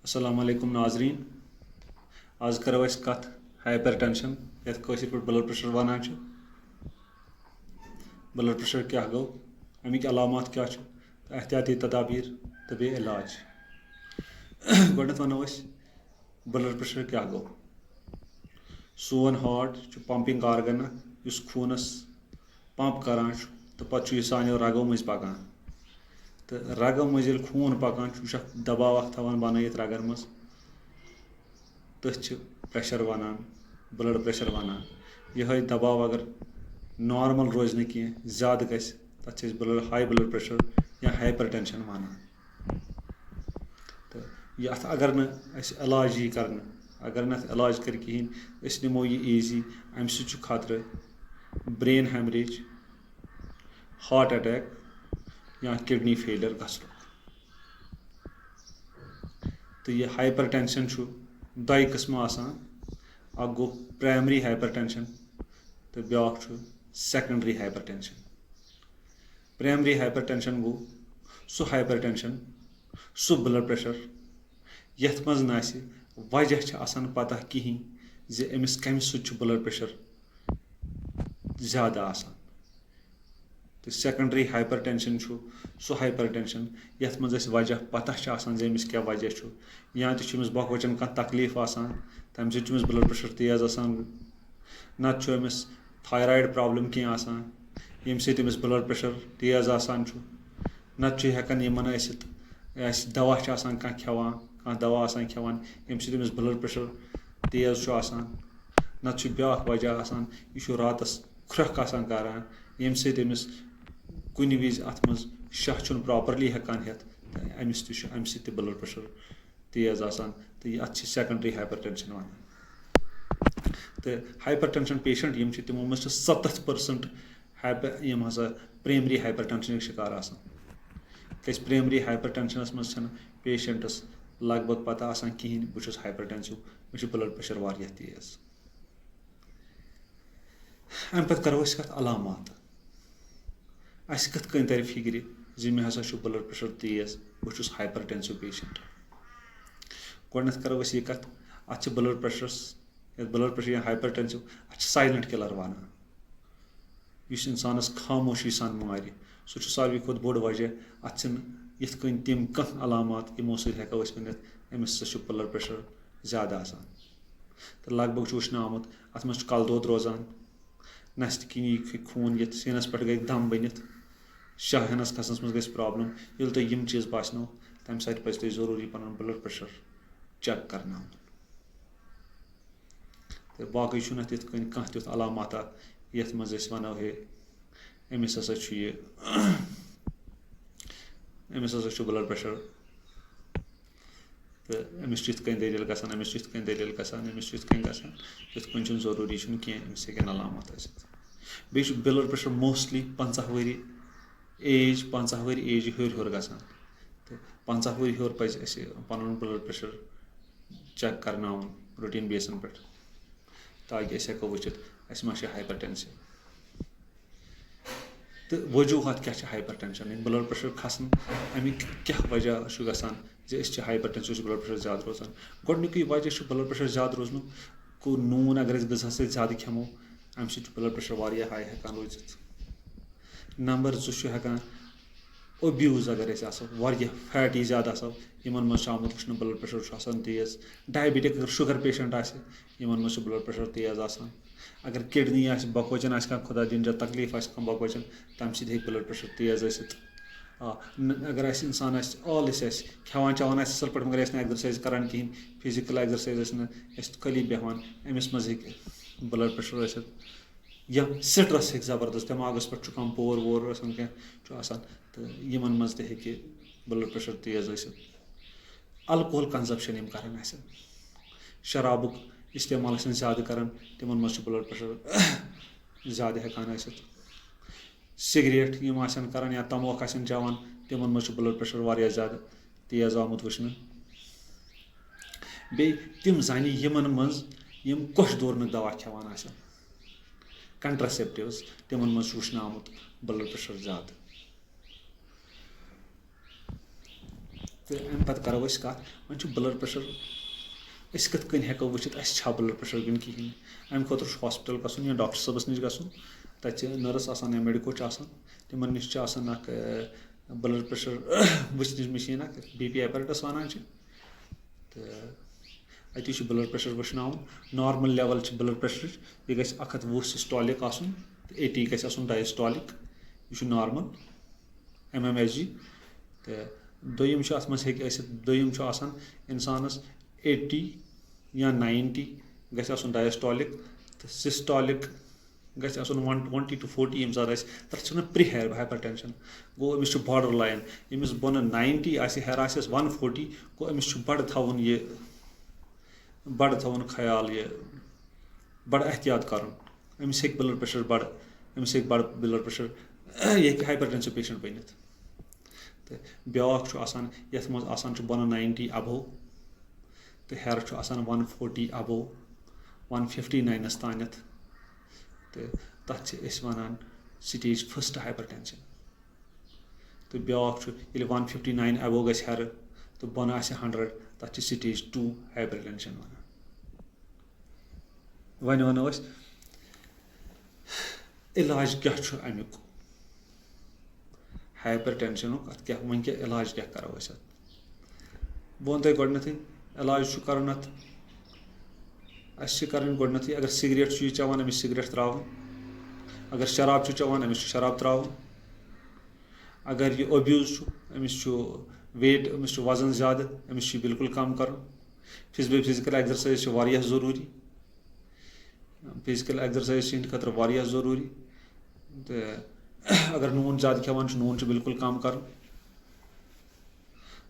अस्सलाम वालेकुम नाजरीन। आज करो अस कथ हाइपर टेंशन ये कशिर पे ब्लड प्रेशर वनान छ। ब्लड प्रेशर क्या गो अमिक अलामात क्या छ एहतियाती तदाबीर तो बे इलाज। गोडत वनो अस ब्लड प्रेशर क्या गो सोन हार्ट छ पंपिंग आर्गन युस खूनस पंप करान तो पत सानो रगो मज पकान तो रगो मज खून पकान दबाव थवान बनत रगन मज तथ प्रेशर वनान ब्लड प्रेशर वनान। यह दबाव अगर नॉर्मल रोज न कह ज़्यादा गस तथ ब्लड हाई ब्लड प्रेशर या हाइपर टेंशन वनान। तो ये अगर न इलाज यी कर अगर न इलाज कर कहें नमो ये ईजी अम खतरे ब्रेन हेमरेज हार्ट अटैक या किडनी फेलियर गसन। तो ये हाइपर टेंशन दो किस्म आसान गो प्राइमरी हाइपर टेंशन तो ब्याक secondary hypertension. Primary hypertension गो सह हाइपर टेंशन सह ब्लड प्रेशर यथ मज ना वजह आसान पता कहीं जे अमिस कम सु ब्लड प्रेशर ज़्यादा आसान। तो सेकेंडरी हाइपर टेंशन सह हाइपर टेंशन यथ मज वजह पता आसान जे अमिस क्या वजह या तो बकवचन कह तकलीफ आसान तम समिस ब्लड प्रेशर तेज आसान नत अमिस थायराइड प्रॉब्लम कह आसान यम समिस ब्लड प्रेशर तेज आसान नत हेकान यमन दवा आसान कह खेवान कह दवा आसान खेवान यम समिस ब्लड प्रेशर तेज आसान नत ब्या वजह आसान यह रातस खुरक आसान करान यम समिस कुन विज अत मज शह प्रॉपरली हेकान हेत अमिस तम ब्लड प्रेशर तेज आसान तो ये अत सेकेंडरी हाइपर टेंशन वन। तो हाइपर टेंशन पेशेंट यम तमो मज 70% यम हसा प्राइमरी हाइपर टेंशन शिकार आसान। क्या प्राइमरी हाइपर टेंशनस मज पेशेंटस लगभग पता आसान कहें बहुत हाइपर टेंसिव मे ब्लड प्रेशर वारिया तेज। अम पे करो कथ अलामात अस कथ कन तर फिक्र जी मे हसा ब्लड प्रेशर तेज बहुत हाइपर टेंसिव पेशेंट। गोडनथ करो यह कथ अत ब्लड प्रेशर या हाइपर टेंसिव अत साइलेंट किलर वनान इस इंसानस खामोशी सान मार सह सारे खुद बोड़ वजह अत यथ कन तम कह अलामात यमो सको वन अमिस ब्लड प्रेशर ज़्यादा आसान। तो लगभग वुचन आमुत अत मज कल दौद रोजान नस्त किनी खून ये सीनस पे गई दम बनित शाह हनस खसनस मज गई प्रॉब्लम ये तुम यम चीज़ बासनो तम सत पज तुम जरूरी पन ब्लड प्रेशर चेक करना। तो बाकी तिथ कन कह तुथ अलामात यथ मज वनो हे अमिस हसा ब्लड प्रेशर तो अमिस तिथ कन दलील गसान अमिस तिथ कन दलील गसान अमिस तिथ कन गसान तिथ कन जरूरी कह अमिस हेकन अलामात बे ब्लड प्रेशर मोस्टली 50 वरी एज 50 वरी एज हर गसान। तो 50 वरी हर पज पन ब्लड प्रेशर चेक करना रूटीन बेसन पे ताकि हेको वुचित अस मा हाइपर टेंसिव। तो वजूहत क्या hyper tension blood pressure खसन Amik क्या वजह गसान जे हाइपर टेंसिव ब्लड प्रेशर ज़्यादा रोजान। गोडनिक वजह ब्लड प्रेशर ज़्यादा रोजन को नून अगर गजा ज़्यादा खेमो अम ब्लड प्रेशर वारिया हाई हेकान रोजित। नंबर 2 हेकान ओब्यूज अगर वारिया फैटी ज़्यादा इन मज आमुत वुचन ब्लड प्रेशर आसान तेज। डायबिटिक अगर शुगर पेशेंट इन मज ब्लड प्रेशर तेज आसान। अगर किडनी बकवचन खुदा दिन तकलीफ बकवचन तम ब्लड प्रेशर तेज अगर इंसान आलस खेवान चवान असल पे मगर एक्सरसाइज करान कहें फिजिकल एक्सरसाइज खाली बेहान अमिस मज ब्लड प्रेशर या स्ट्रेस हे जबरदस्त दिमागस पे कम पोर वोर क्या तो इन मज ब्लड प्रेशर तेज अल्कोहल कंजप्शन यम करान शराबुक इस्तेमाल ज़्यादा करान तिमन मज ब्लड प्रेशर ज़्यादा हेकान सिगरेट यम करान या तमोक चवान तिमन मज ब्लड प्रेशर वारिया ज़्यादा तेज आमुत वुचन। बे तिम जान यमन मज यम कोश दौरनुक दवा खेवान कंट्रासेप्टिव्स तिमन मज वुचन आमुत ब्लड प्रेशर ज़्यादा। तो अमि पत्त करो अस कत वह ब्लड प्रेशर अस कत कन हेको वुचित अस छा ब्लड प्रेशर किन कहीं अमि खुद हॉस्पिटल गसुन या डॉक्टर सबस निश गसुन तत नर्स आसान या मेडिको तिमन निश ब्लड प्रेशर वुचनच मशीन BP एपरेटस वन तो अति ब्लड प्रेशर वुचनावन नॉर्मल लेवल ब्लड प्रेशर यह गि 120 सिस्टोलिक आसन 80 गि आसन डायस्टोलिक यह नॉर्मल mmHg तो दोयम अत मज दोयम इंसानस 80 या 90 गि आसन डायस्टोलिक तो सिस्टोलिक गि आसन 120 to 40 यम सात तथ प्री हाइपरटेंशन गो अमिस बॉर्डर लाइन यमिस बोन 90 हेर आस 140 गो अमिस बड़ थवन ख्याल ये बड़ एहतियात कर अमिस हे ब्लड प्रेशर बड़ अमिस हे बड़ ब्लड प्रेशर यह हाइपरटेंसिव पेशेंट बनित तो ब्याक ये मज बोन 90 अबो तो हेर 140 अबो 159 तानत तो तथ वन स्टेज 1 हाइपरटेंशन तो ब्याक 159 अबो गि हेर तो बोन आ 100 तथ स्टेज 2 हाइपरटेंशन वन वनो इलाज क्या अमुक हाइपरटेंशन अत क्या वन क्या इलाज क्या करो वो तुम गोडनथ इलाज कर गोडनथ अगर सिगरेट चवान अमिस सिगरेट त्रावन अगर शराब चवान अमिस शराब त्रावन अगर यह ओब्यूज अमिस वेट अमिस वजन ज़्यादा अमिस बिल्कुल कम कर फिजिकल एक्सरसाइज वारिया ज़रूरी फिजिकल एक्सरसाइज खतर वारिया ज़रूरी तो अगर नून ज़्यादा खेवान नून बिल्कुल कम कर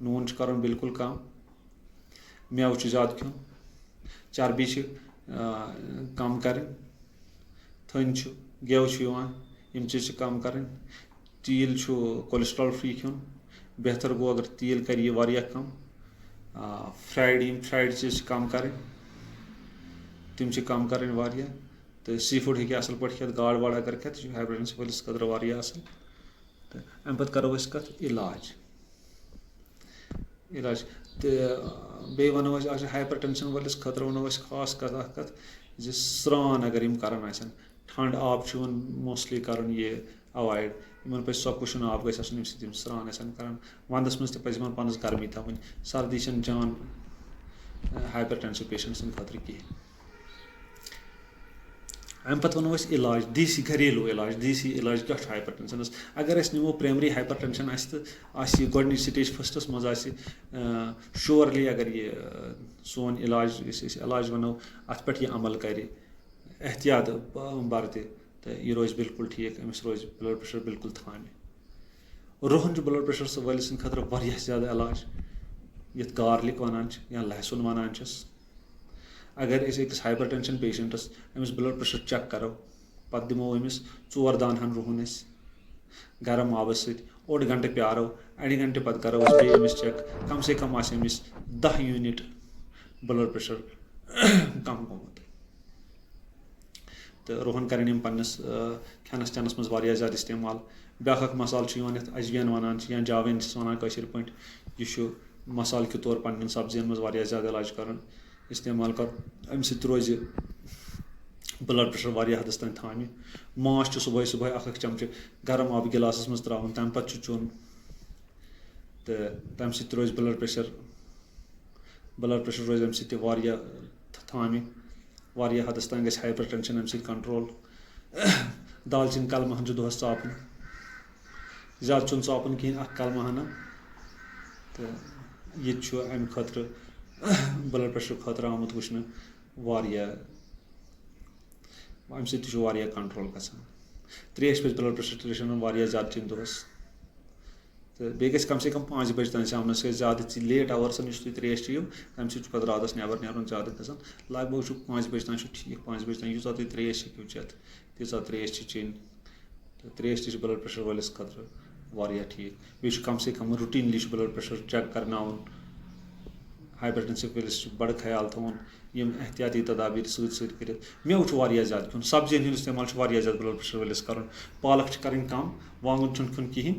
नून कर बिल्कुल कम मेव ज़्यादा खेन चर्बी कम कर थन गेव यम चीज़ कम कर तील कोलेस्ट्रॉल फ्री खेन बेहतर गो अगर तील कर यह वारिया कम फ्राइड चीज़ कम कर तम कम कर वारिया तो सी फूड हे असल पे खेत गाड़ वाड़ अगर खेत हाइपरटेंशन वलिस खतर वारिया असल तो अमि पत्त करो कत इलाज तो बे वनो हाइपरटेंशन वलिस खतर वनो खास कत स्रान अगर यम करान ठंड आब मोस्टली कर ये अवॉइड इन पे सकुशन आब गई यम स्रान करान वंदस मज तज पन गर्मी थवन सर्दी जान हाइपरटेंसिव पेशेंट्स खतर कहें अमि पत्त वनो इलाज देसी घरेलू इलाज क्या हाइपरटेंशनस अगर निमो प्राइमरी हाइपरटेंशन तो गोडनिच स्टेज 1 मज श्योरली अगर ये सोन इलाज इलाज वनो अत पे यह अमल कर एहतियात बरत तो यह रोज बिल्कुल ठीक अमिस रोज ब्लड प्रेशर बिल्कुल थामे रोहन ब्लड प्रेशर वलिस खतर वारिया ज़्यादा इलाज ये गार्लिक वनान या लहसुन वनान अगर अकिस हाइपरटेंशन पेशेंटस अमिस ब्लड प्रेशर चेक करो पत् दिमो अमिस 4 दानहन रुहन गर्म आब ओड घंटे प्यारो अड़ घंटे पत् करो अमिस चेक कम से कम अमिस 10 यूनिट ब्लड प्रेशर कम गोमुत तो रोहन करें पन्नस खेनस चेनस मज वारिया ज़्यादा इस्तेमाल ब्याक मसाल अजवैन वनान या जावेन वन कशर पे यह मसाल के तौर पन्न सब्जियन मज वारिया ज़्यादा इलाज कर इस्तेमाल कर अमि सत रोज ब्लड प्रेशर वारिया हदस तान थामे माश सुबह सुबह चमचे गर्म आब गिलास मज त्रावन तम पे चुन तो तम सत रोज ब्लड प्रेशर रोज अमि सत वारिया थामे वारिया हदस तान गि हाइपरटेंशन अमि सत कंट्रोल दालचीन कलमहन दोहस चापन ज़्यादा चुन चापन कहें कलमहना तो ये अमि खतर ब्लड प्रेशर खतर आमुत वुचन वारिया अमि सत वारिया कंट्रोल गसान त्रेश पे ब्लड प्रेशर त्रेश वारिया ज़्यादा चीन दोहस तो बे गि कम से कम 5 बजे तान शामनस ज़्यादा लेट आवर्सन तुम त्रेश चीयो तम सत रात नबर नीरन ज़्यादा गसान लगभग 5 बजे तान ठीक 5 बजे तान यूत तुम त्रेश हेकू चेत तीजा त्रेश चीन तो त्रेश ब्लड प्रेशर वलिस खतर वारिया ठीक बे कम से कम रूटीनली ब्लड प्रेशर चेक करनाउन हाइपरटेंसिव वलिस बड़ ख्याल थवन यम एहतियाती तदाबीर कर मेव ज़्यादा खेन सब्जियन हूँ इस्तेमाल ज़्यादा ब्लड प्रेशर वलिस कर पालक कर कम वांगन खन कहें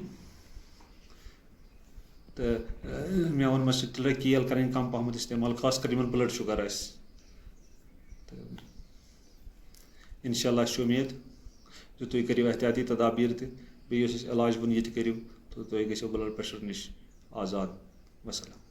तो मे वोन तुले कील कर कम पहम इस्तेमाल खास कर ब्लड शुगर तो इंशाल्लाह उम्मीद जो तुम करो एहतियाती तदाबीर तो इलाज वो ये करो तो तुम गो ब्लड प्रेशर नश आज़ाद। वसलाम।